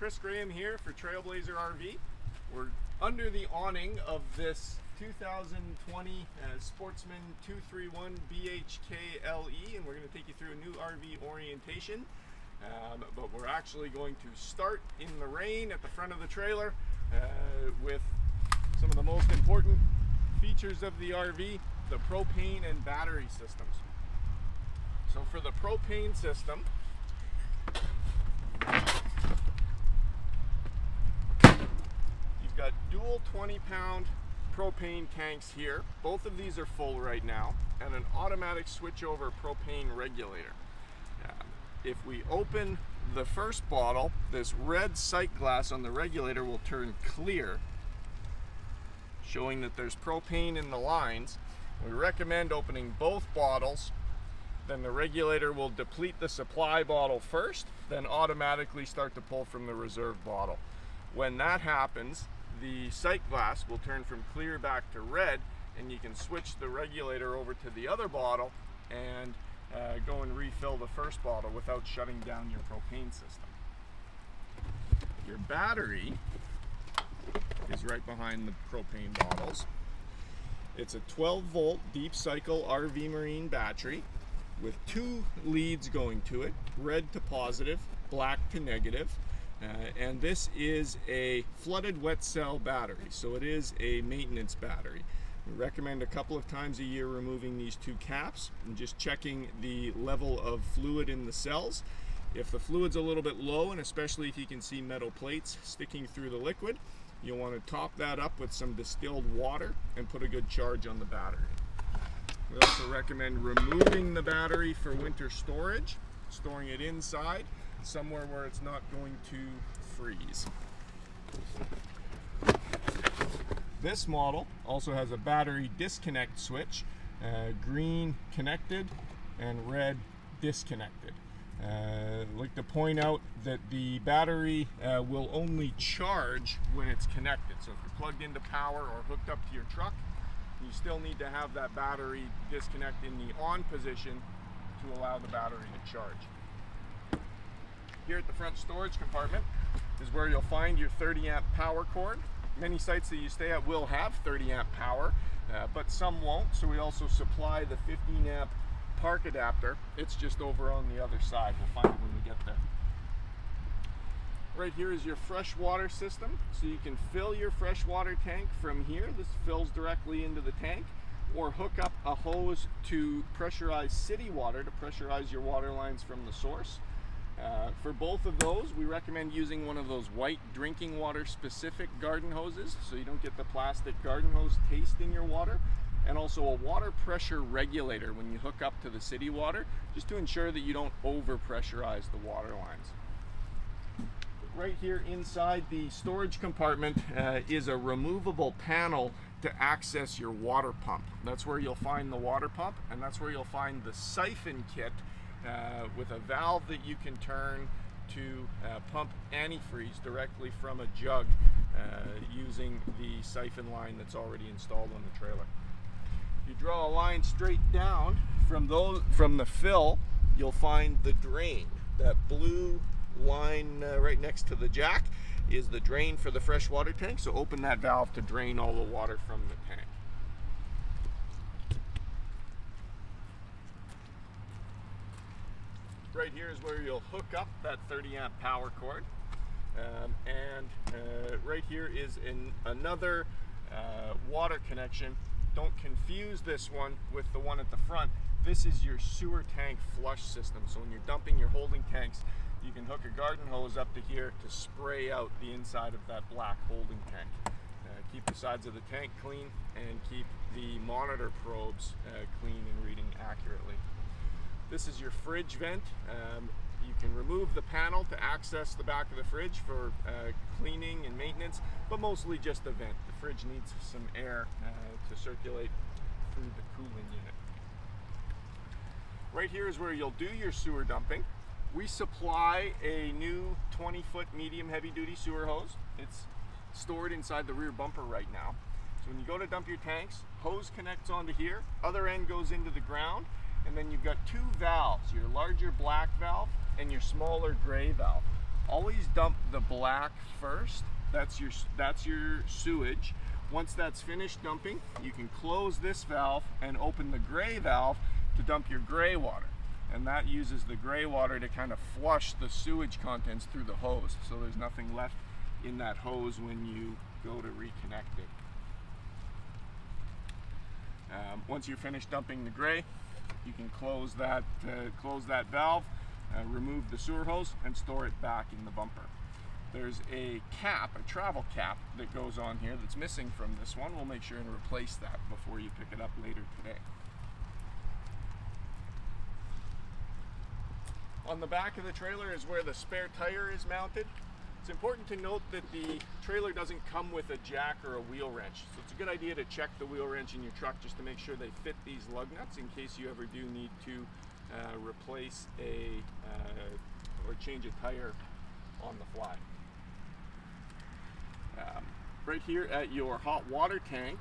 Chris Graham here for Trailblazer RV. We're under the awning of this 2020 Sportsmen 231 BHKLE, and we're going to take you through a new RV orientation. But we're actually going to start in the rain at the front of the trailer with some of the most important features of the RV, the propane and battery systems. So for the propane system, you've got dual 20-pound propane tanks here. Both of these are full right now, and an automatic switchover propane regulator. If we open the first bottle, this red sight glass on the regulator will turn clear, showing that there's propane in the lines. We recommend opening both bottles. Then the regulator will deplete the supply bottle first, then automatically start to pull from the reserve bottle. When that happens, the sight glass will turn from clear back to red, and you can switch the regulator over to the other bottle and go and refill the first bottle without shutting down your propane system. Your battery is right behind the propane bottles. It's a 12-volt deep cycle RV Marine battery with two leads going to it, red to positive, black to negative. And this is a flooded wet cell battery, so it is a maintenance battery. We recommend a couple of times a year removing these two caps and just checking the level of fluid in the cells. If the fluid's a little bit low, and especially if you can see metal plates sticking through the liquid, you'll want to top that up with some distilled water and put a good charge on the battery. We also recommend removing the battery for winter storage, storing it inside, somewhere where it's not going to freeze. This model also has a battery disconnect switch, green connected and red disconnected. I'd like to point out that the battery will only charge when it's connected. So if you're plugged into power or hooked up to your truck, you still need to have that battery disconnect in the on position to allow the battery to charge. Here at the front storage compartment is where you'll find your 30-amp power cord. Many sites that you stay at will have 30-amp power, but some won't, so we also supply the 15-amp park adapter. It's just over on the other side. We'll find it when we get there. Right here is your freshwater system, so you can fill your freshwater tank from here. This fills directly into the tank, or hook up a hose to pressurized city water to pressurize your water lines from the source. For both of those, we recommend using one of those white drinking water specific garden hoses so you don't get the plastic garden hose taste in your water, and also a water pressure regulator when you hook up to the city water, just to ensure that you don't over pressurize the water lines. Right here inside the storage compartment is a removable panel to access your water pump. That's where you'll find the water pump, and that's where you'll find the siphon kit with a valve that you can turn to pump antifreeze directly from a jug using the siphon line that's already installed on the trailer. If you draw a line straight down from the fill, you'll find the drain. That blue line right next to the jack is the drain for the freshwater tank, so open that valve to drain all the water from the tank. Right here is where you'll hook up that 30-amp power cord, and right here is another water connection. Don't confuse this one with the one at the front. This is your sewer tank flush system, so when you're dumping your holding tanks, you can hook a garden hose up to here to spray out the inside of that black holding tank. Keep the sides of the tank clean and keep the monitor probes clean and reading accurately. This is your fridge vent. You can remove the panel to access the back of the fridge for cleaning and maintenance, but mostly just the vent. The fridge needs some air to circulate through the cooling unit. Right here is where you'll do your sewer dumping. We supply a new 20-foot medium heavy-duty sewer hose. It's stored inside the rear bumper right now. So when you go to dump your tanks, hose connects onto here, other end goes into the ground, and then you've got two valves, your larger black valve and your smaller gray valve. Always dump the black first. That's your sewage. Once that's finished dumping, you can close this valve and open the gray valve to dump your gray water. And that uses the gray water to kind of flush the sewage contents through the hose, so there's nothing left in that hose when you go to reconnect it. Once you're finished dumping the gray, you can close that valve, remove the sewer hose, and store it back in the bumper. There's a cap, a travel cap, that goes on here that's missing from this one. We'll make sure and replace that before you pick it up later today. On the back of the trailer is where the spare tire is mounted. It's important to note that the trailer doesn't come with a jack or a wheel wrench, so it's a good idea to check the wheel wrench in your truck just to make sure they fit these lug nuts in case you ever do need to replace or change a tire on the fly. Right here at your hot water tank,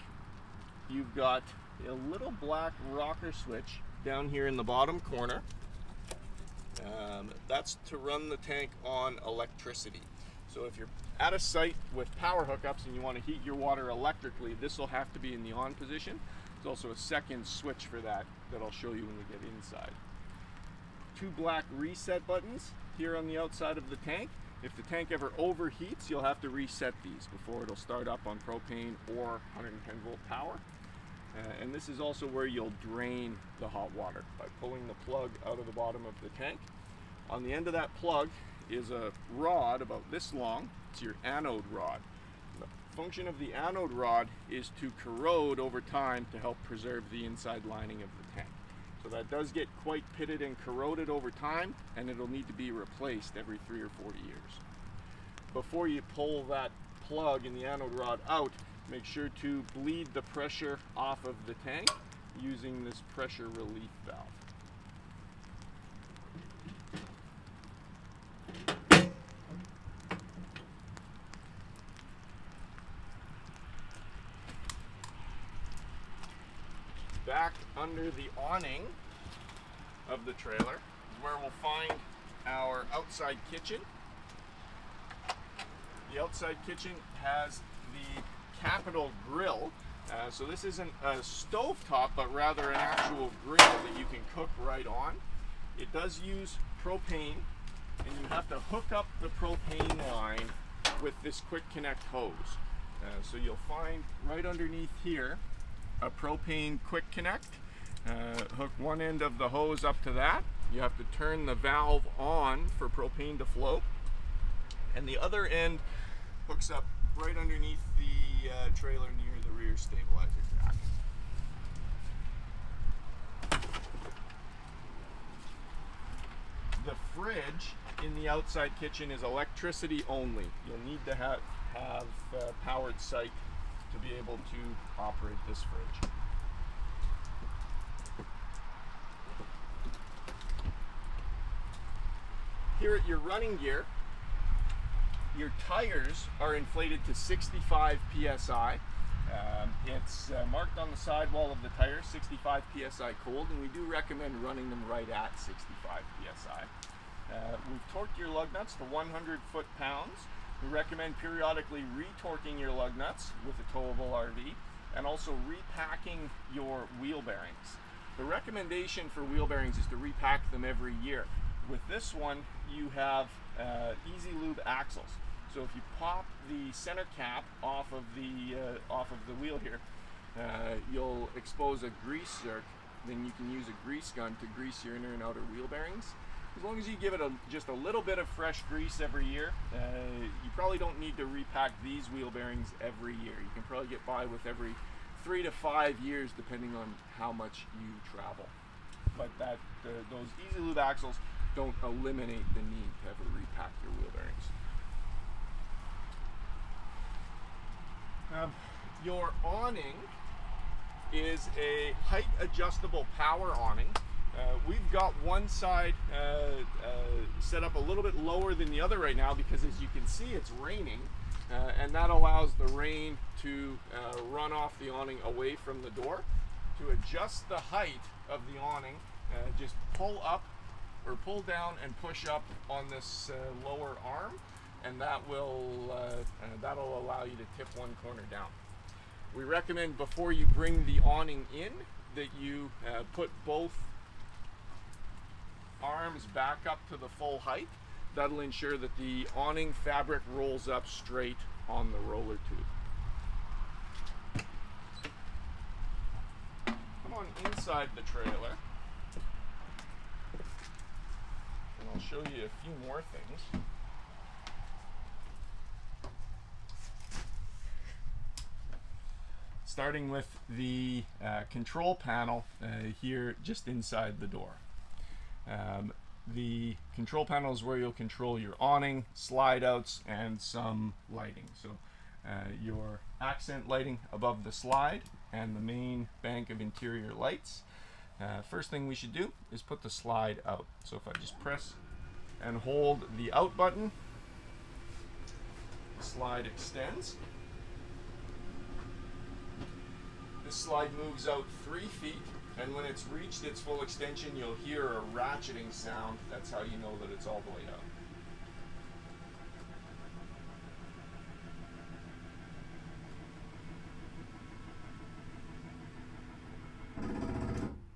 you've got a little black rocker switch down here in the bottom corner. That's to run the tank on electricity. So if you're at a site with power hookups and you want to heat your water electrically, this will have to be in the on position. There's also a second switch for that I'll show you when we get inside. 2 black reset buttons here on the outside of the tank. If the tank ever overheats, you'll have to reset these before it'll start up on propane or 110 volt power. And this is also where you'll drain the hot water by pulling the plug out of the bottom of the tank. On the end of that plug is a rod about this long. It's your anode rod. The function of the anode rod is to corrode over time to help preserve the inside lining of the tank. So that does get quite pitted and corroded over time, and it'll need to be replaced every 3 or 4 years. Before you pull that plug and the anode rod out, make sure to bleed the pressure off of the tank using this pressure relief valve. Back under the awning of the trailer is where we'll find our outside kitchen. The outside kitchen has the Capital grill. So this isn't a stovetop, but rather an actual grill that you can cook right on. It does use propane, and you have to hook up the propane line with this quick connect hose. So you'll find right underneath here a propane quick connect. Hook one end of the hose up to that. You have to turn the valve on for propane to flow, and the other end hooks up right underneath the trailer near the rear stabilizer jack. The fridge in the outside kitchen is electricity only. You'll need to have a powered site to be able to operate this fridge. Here at your running gear, your tires are inflated to 65 psi. It's marked on the sidewall of the tire, 65 psi cold, and we do recommend running them right at 65 psi. We've torqued your lug nuts to 100 foot-pounds. We recommend periodically retorquing your lug nuts with a towable RV, and also repacking your wheel bearings. The recommendation for wheel bearings is to repack them every year. With this one, you have Easy Lube axles. So if you pop the center cap off of the wheel here, you'll expose a grease zerk. Then you can use a grease gun to grease your inner and outer wheel bearings. As long as you give it just a little bit of fresh grease every year, you probably don't need to repack these wheel bearings every year. You can probably get by with every 3 to 5 years depending on how much you travel. But those Easy Lube axles don't eliminate the need to ever repack your wheel bearings. Your awning is a height adjustable power awning. We've got one side set up a little bit lower than the other right now because, as you can see, it's raining, and that allows the rain to run off the awning away from the door. To adjust the height of the awning, just pull up or pull down and push up on this lower arm, and that will that'll allow you to tip one corner down. We recommend before you bring the awning in that you put both arms back up to the full height. That'll ensure that the awning fabric rolls up straight on the roller tube. Come on inside the trailer, and I'll show you a few more things. Starting with the control panel here just inside the door. The control panel is where you'll control your awning, slide outs, and some lighting. So your accent lighting above the slide and the main bank of interior lights. First thing we should do is put the slide out. So if I just press and hold the out button, the slide extends. This slide moves out 3 feet, and when it's reached its full extension, you'll hear a ratcheting sound. That's how you know that it's all the way out.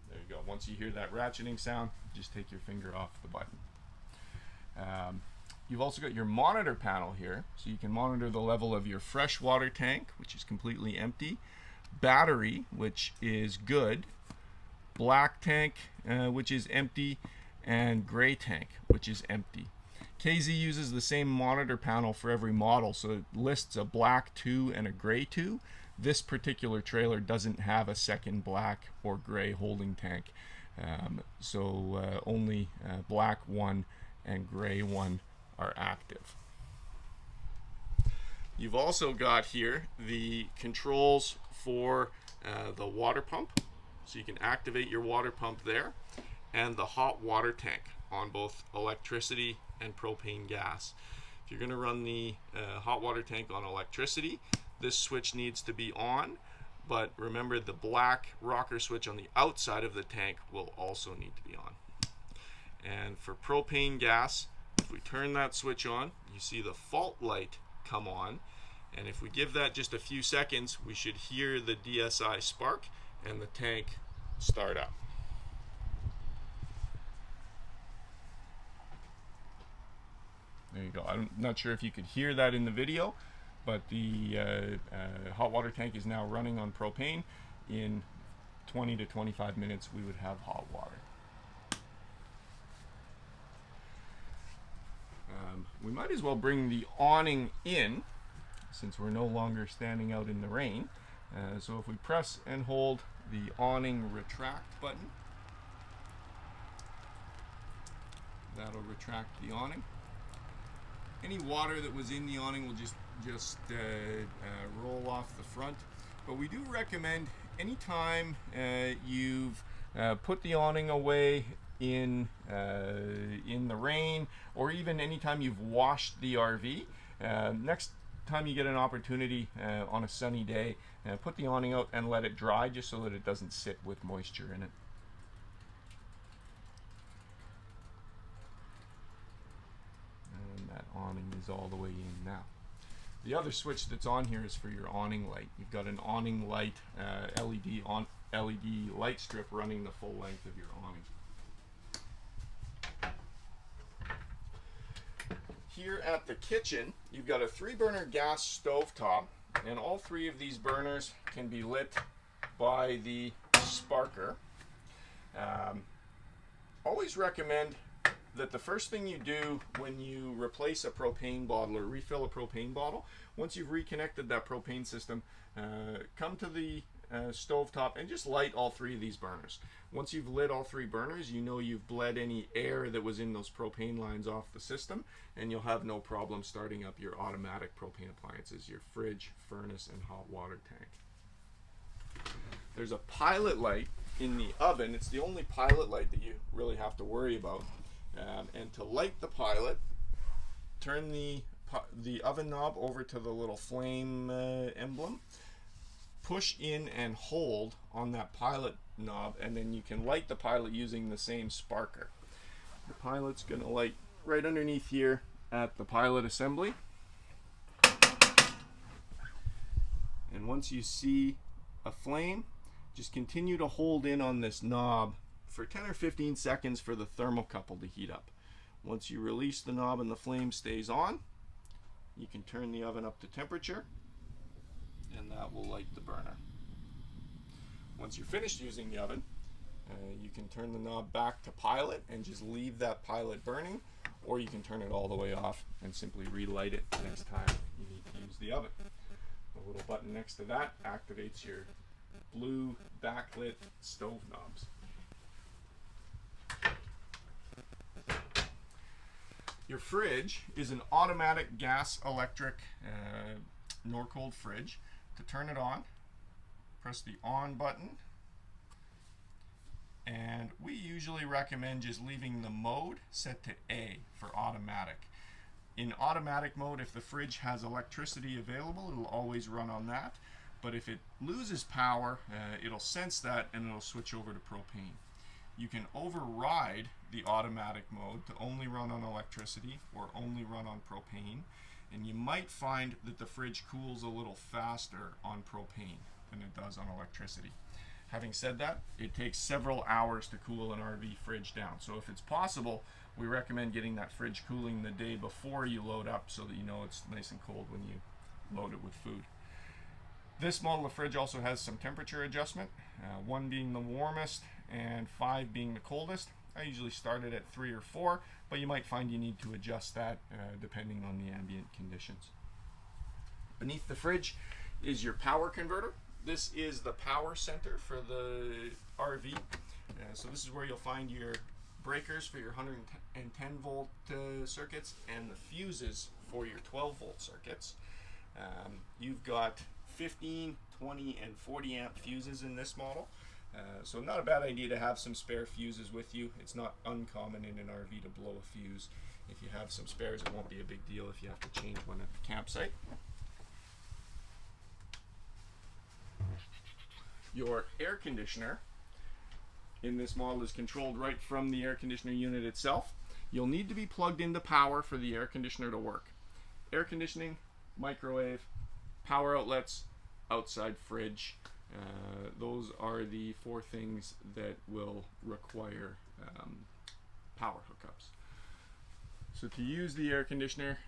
There you go. Once you hear that ratcheting sound, just take your finger off the button. You've also got your monitor panel here, so you can monitor the level of your fresh water tank, which is completely empty, battery, which is good, black tank, which is empty, and gray tank, which is empty. KZ uses the same monitor panel for every model, so it lists a black 2 and a gray 2. This particular trailer doesn't have a second black or gray holding tank, so only black 1 and gray 1 are active. You've also got here the controls for the water pump, so you can activate your water pump there, and the hot water tank on both electricity and propane gas. If you're going to run the hot water tank on electricity, this switch needs to be on, but remember the black rocker switch on the outside of the tank will also need to be on. And for propane gas, if we turn that switch on, you see the fault light come on, and if we give that just a few seconds, we should hear the DSI spark and the tank start up. There you go. I'm not sure if you could hear that in the video, but the hot water tank is now running on propane. In 20 to 25 minutes we would have hot water. We might as well bring the awning in, since we're no longer standing out in the rain. So if we press and hold the awning retract button, that'll retract the awning. Any water that was in the awning will just roll off the front. But we do recommend anytime you've put the awning away in the rain, or even anytime you've washed the RV, next time you get an opportunity on a sunny day, put the awning out and let it dry, just so that it doesn't sit with moisture in it. And that awning is all the way in now. The other switch that's on here is for your awning light. You've got an awning light LED light strip running the full length of your awning. Here at the kitchen, you've got a 3-burner gas stovetop, and all 3 of these burners can be lit by the sparker. Always recommend that the first thing you do when you replace a propane bottle or refill a propane bottle, once you've reconnected that propane system, come to the stovetop and just light all 3 of these burners. Once you've lit all 3 burners, you know you've bled any air that was in those propane lines off the system, and you'll have no problem starting up your automatic propane appliances, your fridge, furnace, and hot water tank. There's a pilot light in the oven. It's the only pilot light that you really have to worry about. And to light the pilot, turn the oven knob over to the little flame emblem, push in and hold on that pilot knob, and then you can light the pilot using the same sparker. The pilot's going to light right underneath here at the pilot assembly. And once you see a flame, just continue to hold in on this knob for 10 or 15 seconds for the thermocouple to heat up. Once you release the knob and the flame stays on, you can turn the oven up to temperature, and that will light the burner. Once you're finished using the oven, you can turn the knob back to pilot and just leave that pilot burning, or you can turn it all the way off and simply relight it next time you need to use the oven. The little button next to that activates your blue backlit stove knobs. Your fridge is an automatic gas electric Norcold fridge. To turn it on, press the on button, and we usually recommend just leaving the mode set to A for automatic. In automatic mode, if the fridge has electricity available, it'll always run on that, but if it loses power, it'll sense that and it'll switch over to propane. You can override the automatic mode to only run on electricity or only run on propane, and you might find that the fridge cools a little faster on propane than it does on electricity. Having said that, it takes several hours to cool an RV fridge down, so if it's possible, we recommend getting that fridge cooling the day before you load up so that you know it's nice and cold when you load it with food. This model of fridge also has some temperature adjustment, 1 being the warmest and 5 being the coldest. I usually start it at 3 or 4, but you might find you need to adjust that depending on the ambient conditions. Beneath the fridge is your power converter. This is the power center for the RV. So this is where you'll find your breakers for your 110 volt circuits and the fuses for your 12 volt circuits. You've got 15, 20, and 40 amp fuses in this model. So not a bad idea to have some spare fuses with you. It's not uncommon in an RV to blow a fuse. If you have some spares, it won't be a big deal if you have to change one at the campsite. Your air conditioner in this model is controlled right from the air conditioner unit itself. You'll need to be plugged into power for the air conditioner to work. Air conditioning, microwave, power outlets, outside fridge. Those are the 4 things that will require power hookups. So to use the air conditioner,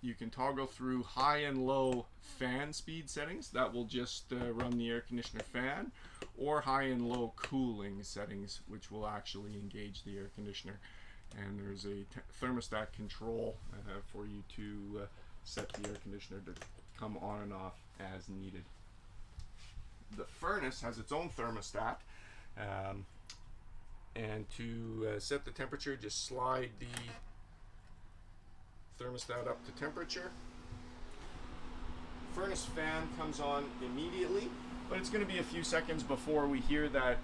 you can toggle through high and low fan speed settings. That will just run the air conditioner fan, or high and low cooling settings, which will actually engage the air conditioner. And there's a thermostat control for you to set the air conditioner to come on and off as needed. The furnace has its own thermostat, and to set the temperature, just slide the thermostat up to temperature. Furnace fan comes on immediately, but it's going to be a few seconds before we hear that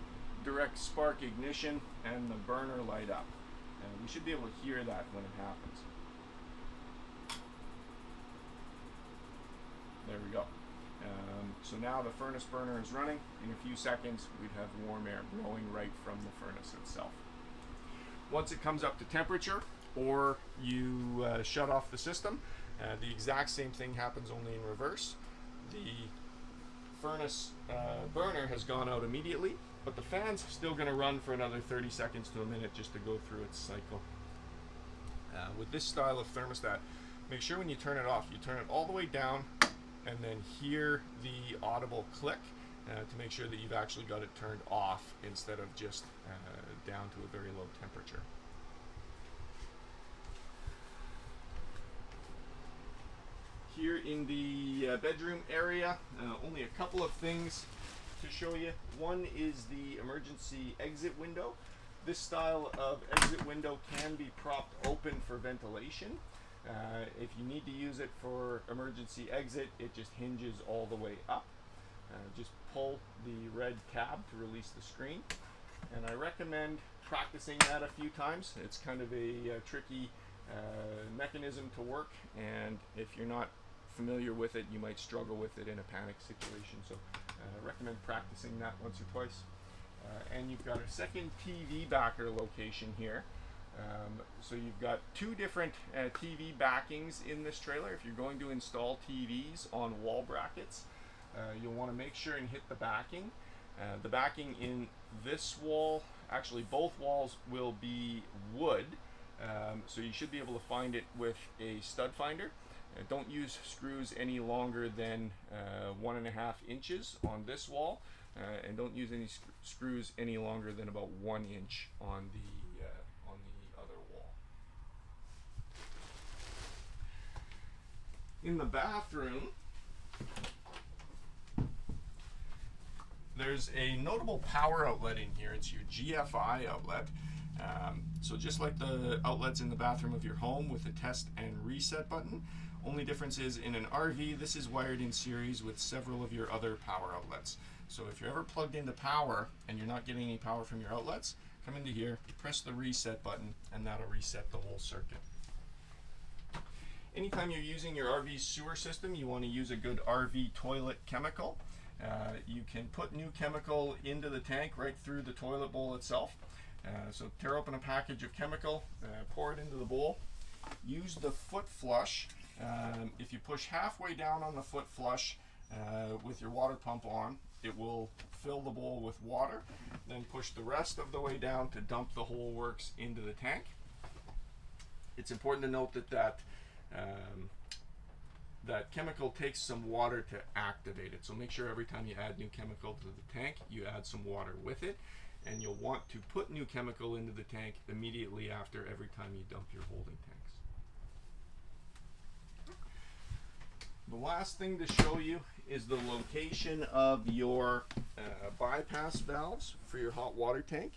direct spark ignition and the burner light up. And we should be able to hear that when it happens. There we go. So now the furnace burner is running. In a few seconds, we'd have warm air blowing right from the furnace itself. Once it comes up to temperature, or you shut off the system, the exact same thing happens, only in reverse. The furnace burner has gone out immediately, but the fan's still going to run for another 30 seconds to a minute just to go through its cycle. With this style of thermostat, make sure when you turn it off, you turn it all the way down and then hear the audible click to make sure that you've actually got it turned off instead of just down to a very low temperature. Here in the bedroom area, only a couple of things to show you. One is the emergency exit window. This style of exit window can be propped open for ventilation. If you need to use it for emergency exit, it just hinges all the way up. Just pull the red tab to release the screen. And I recommend practicing that a few times. It's kind of a tricky mechanism to work, and if you're not familiar with it, you might struggle with it in a panic situation. So I recommend practicing that once or twice. And you've got a second TV backer location here. So you've got two different TV backings in this trailer. If you're going to install TVs on wall brackets, you'll want to make sure and hit the backing. The backing in this wall, actually both walls, will be wood, so you should be able to find it with a stud finder. Don't use screws any longer than 1.5 inches on this wall, and don't use any screws any longer than about 1 inch on the other wall. In the bathroom, there's a notable power outlet in here. It's your GFI outlet. So just like the outlets in the bathroom of your home with a test and reset button, only difference is in an RV, this is wired in series with several of your other power outlets. So if you're ever plugged into power and you're not getting any power from your outlets, come into here, press the reset button, and that'll reset the whole circuit. Anytime you're using your RV sewer system, you want to use a good RV toilet chemical. You can put new chemical into the tank right through the toilet bowl itself. So tear open a package of chemical, pour it into the bowl. Use the foot flush. If you push halfway down on the foot flush with your water pump on, it will fill the bowl with water. Then push the rest of the way down to dump the whole works into the tank. It's important to note that that chemical takes some water to activate it. So make sure every time you add new chemical to the tank, you add some water with it. And you'll want to put new chemical into the tank immediately after every time you dump your holding tanks. The last thing to show you is the location of your bypass valves for your hot water tank.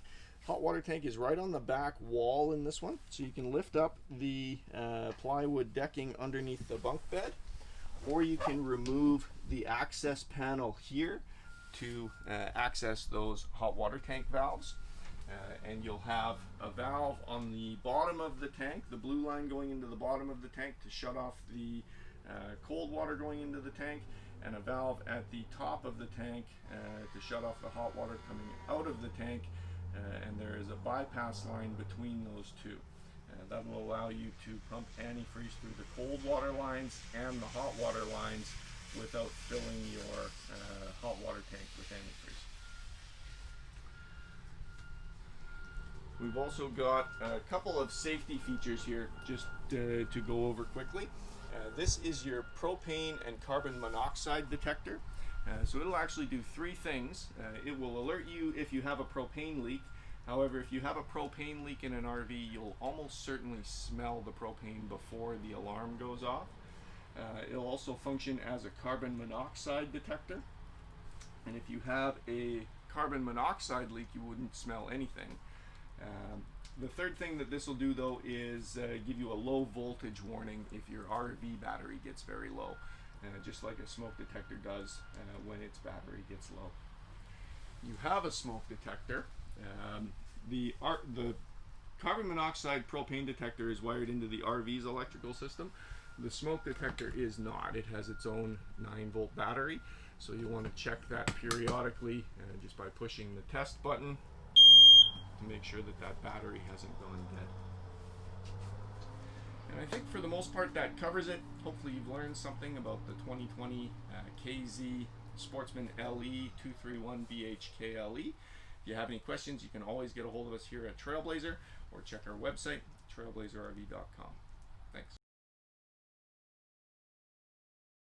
Hot water tank is right on the back wall in this one, so you can lift up the plywood decking underneath the bunk bed, or you can remove the access panel here to access those hot water tank valves. And you'll have a valve on the bottom of the tank, the blue line going into the bottom of the tank to shut off the cold water going into the tank, and a valve at the top of the tank to shut off the hot water coming out of the tank. And there is a bypass line between those two. That will allow you to pump antifreeze through the cold water lines and the hot water lines without filling your hot water tank with antifreeze. We've also got a couple of safety features here just to go over quickly. This is your propane and carbon monoxide detector. So it'll actually do three things. It will alert you if you have a propane leak. However, if you have a propane leak in an RV, you'll almost certainly smell the propane before the alarm goes off. It'll also function as a carbon monoxide detector. And if you have a carbon monoxide leak, you wouldn't smell anything. The third thing that this will do, though, is give you a low voltage warning if your RV battery gets very low. Just like a smoke detector does when its battery gets low. You have a smoke detector. The carbon monoxide propane detector is wired into the RV's electrical system. The smoke detector is not. It has its own 9-volt battery, so you want to check that periodically just by pushing the test button to make sure that that battery hasn't gone dead. And I think for the most part that covers it. Hopefully you've learned something about the 2020 KZ Sportsmen LE 231 BHKLE. If you have any questions, you can always get a hold of us here at Trailblazer or check our website, trailblazerrv.com.